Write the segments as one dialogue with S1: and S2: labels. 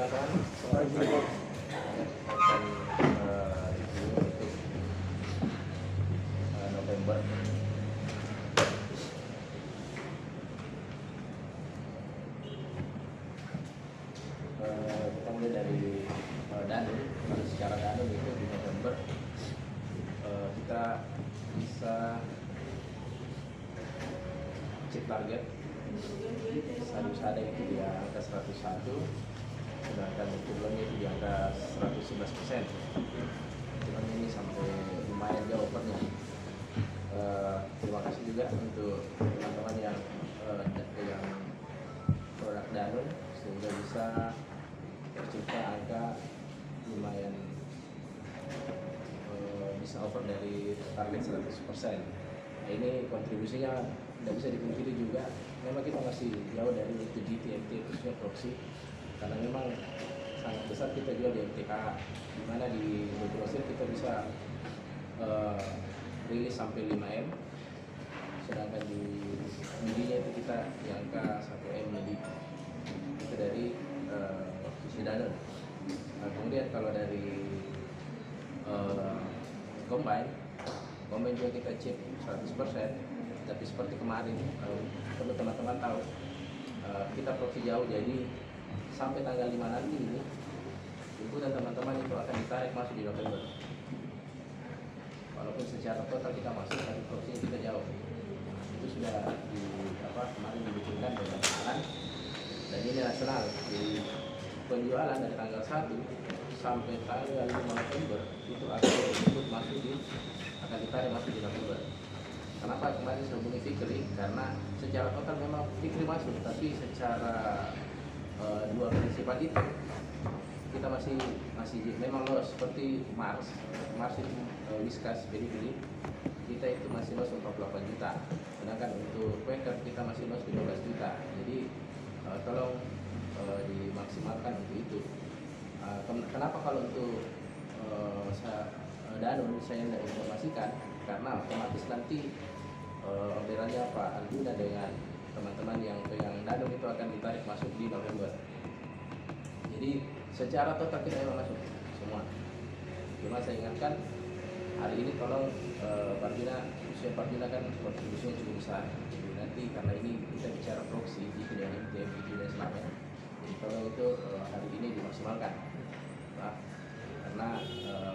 S1: teman-teman soal review untuk November. Kita mulai dari Danum. Secara Danum itu di November kita bisa chip target sadus-sadus itu di angka 101, sedangkan turunnya itu di angka 111%. Cuman ini sampai lumayan jauh opernya. Terima kasih juga untuk teman-teman yang pegang produk Danum sehingga bisa tercipta angka lumayan bisa over dari target 100%. Nah, ini kontribusinya tidak bisa dipungkiri juga. Memang kita masih jauh dari itu GT, khususnya proxy, karena memang sangat besar kita jual di MTK, di mana di Grosir kita bisa rilis sampai 5M, sedangkan di midinya itu kita di angka 1M midi. Itu dari sisi Danum. Nah, kemudian kalau dari combine juga kita chip 100%, tapi seperti kemarin perlu teman-teman tahu kita proxy jauh, jadi sampai tanggal 5 nanti ini inputan teman-teman itu akan ditarik masuk di November. Walaupun secara total kita masuk, tapi proxy kita jauh. Itu sudah kemarin dibikinkan dengan alan, dan ini nasional. Jadi penjualan dari tanggal 1 sampai tanggal 5 November itu akan input masuk akan ditarik masuk di November. Kenapa kemarin saya hubungi Fikri? Karena secara total memang Fikri masuk, tapi secara dua prinsipal itu kita masih memang loss. Seperti Mars itu Whiskas beli kita itu masih loss 48 juta, sedangkan untuk Quaker kita masih loss 15 juta. Jadi tolong dimaksimalkan untuk itu. Kenapa kalau untuk Danum saya tidak informasikan? Karena otomatis nanti orderannya Pak Arjuna dengan teman-teman yang pegang Danum itu akan ditarik masuk di November. Jadi secara total kita memang masuk semua. Cuma saya ingatkan hari ini tolong Pak Arjuna kan kontribusinya cukup besar. Jadi nanti karena ini kita bicara proxy itu dari MTM itu dan selama. Jadi tolong itu hari ini dimaksimalkan. Nah, karena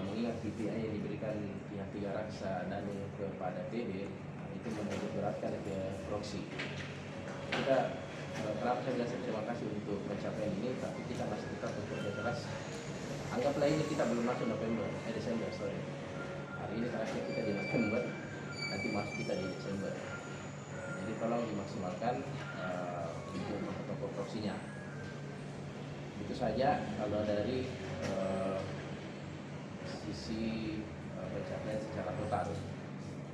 S1: mengingat KPI yang diberikan pihak Tiga Raksa Danum kepada PB itu menjadi beratkan ke proxy. Kita kenapa saya bilang terima kasih untuk pencapaian ini, tapi kita masih tetap bekerja keras. Anggaplah ini kita belum masuk Desember, sorry. Hari ini terakhir kita di November, nanti masuk kita di Desember. Jadi tolong dimaksimalkan untuk toko proxinya. Itu saja kalau dari sisi pencapaian secara total.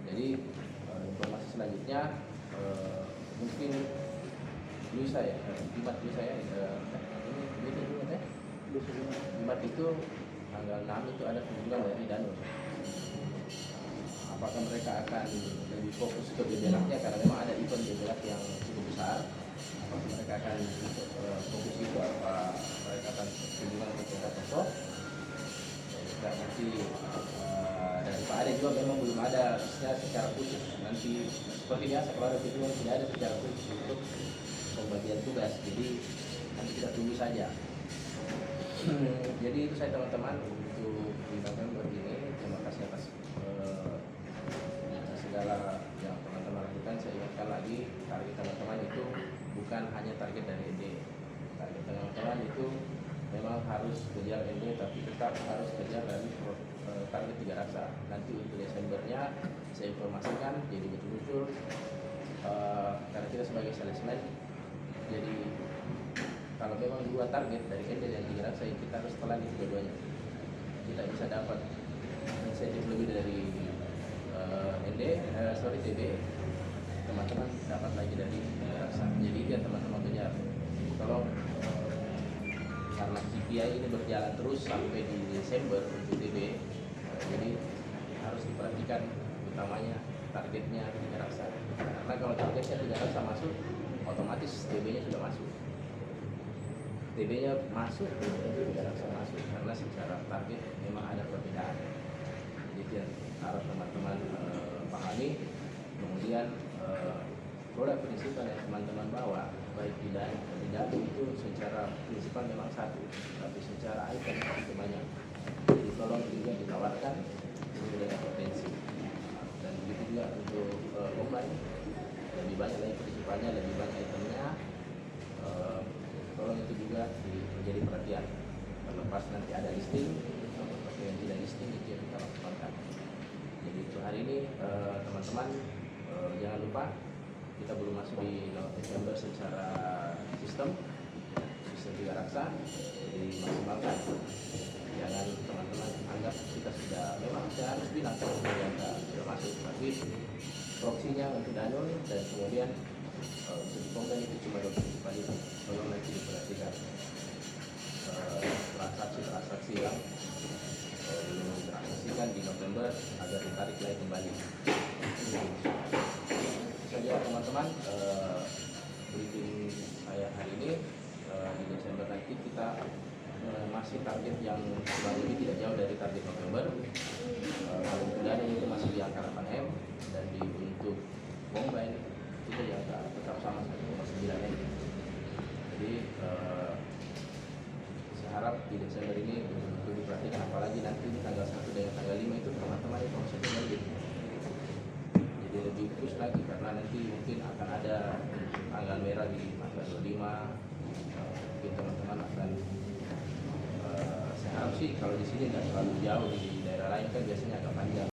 S1: Jadi informasi selanjutnya mungkin Jumat itu tanggal 6 itu ada kunjungan dari Danum. Apakah mereka akan lebih fokus ke bebelaknya karena memang ada event bebelak yang cukup besar? Apakah mereka akan fokus itu, apa mereka akan kunjungan ke tempat toko? Tidak, nanti dari Pak Ade juga memang belum ada secara khusus. Nanti seperti biasa kalau ada kunjungan tidak ada secara khusus untuk pembagian tugas. Jadi nanti kita tunggu saja. Jadi itu saya teman-teman untuk di November ini. Terima kasih atas segala yang teman-teman lakukan. Saya ingatkan lagi, target teman-teman itu bukan hanya target dari ND. Target teman-teman itu memang harus kejar ND, tapi tetap harus kejar dari target Tiga Raksa. Nanti untuk Desembernya saya informasikan, jadi betul-betul karena kita sebagai salesman, jadi kalau memang dua target dari ND dan Tiga Raksa, kita harus pelani kedua-duanya. Kita bisa dapat insentif lebih dari TB, teman-teman dapat lagi dari Tiga Raksa. Jadi itu yang teman-teman kejar. Tolong karena KPI ini berjalan terus sampai di Desember untuk TB, jadi harus diperhatikan utamanya targetnya Tiga Raksa. Karena kalau targetnya Tiga Raksa masuk, otomatis TB-nya sudah masuk. ITB-nya masuk, itu tidak langsung masuk karena secara target memang ada perbedaan. Jadi itu yang harap teman-teman pahami. Kemudian produk prinsipal yang teman-teman bawa baik di dalam itu secara prinsipal memang satu, tapi secara item itu banyak. Jadi tolong juga ditawarkan sesuai dengan potensi. Dan begitu juga untuk online, lebih banyak lagi prinsipalnya, lebih banyak itemnya. Tolong itu juga menjadi perhatian. Terlepas nanti ada listing atau yang tidak listing itu yang kita lakukan. Jadi untuk hari ini teman-teman jangan lupa kita belum masuk di November secara sistem juga raksa, jadi maksimalkan. Jangan teman-teman anggap kita sudah memang saya harus bilang kalau sudah masuk, tapi proksinya untuk Danul dan kemudian untuk dipongkan itu cuma 20 kali. Tolong nanti diperhatikan transaksi yang belum transaksikan di November agar ditarik lagi kembali. Saja teman-teman briefing saya hari ini. Di Desember nanti kita masih target yang kurang lebih tidak jauh dari target November. Kalau untuk dana itu masih di angka 8M dan di untuk combine itu di angka tetap sama 1,9 M. Jadi saya harap di Desember ini betul diperhatikan, apalagi nanti di tanggal 1 dan tanggal 5 itu teman-teman itu omsetnya lagi. Jadi lebih push lagi karena nanti mungkin akan ada tanggal merah di tanggal 25. Mungkin teman-teman akan saya harap sih kalau di sini nggak terlalu jauh, di daerah lain kan biasanya agak panjang.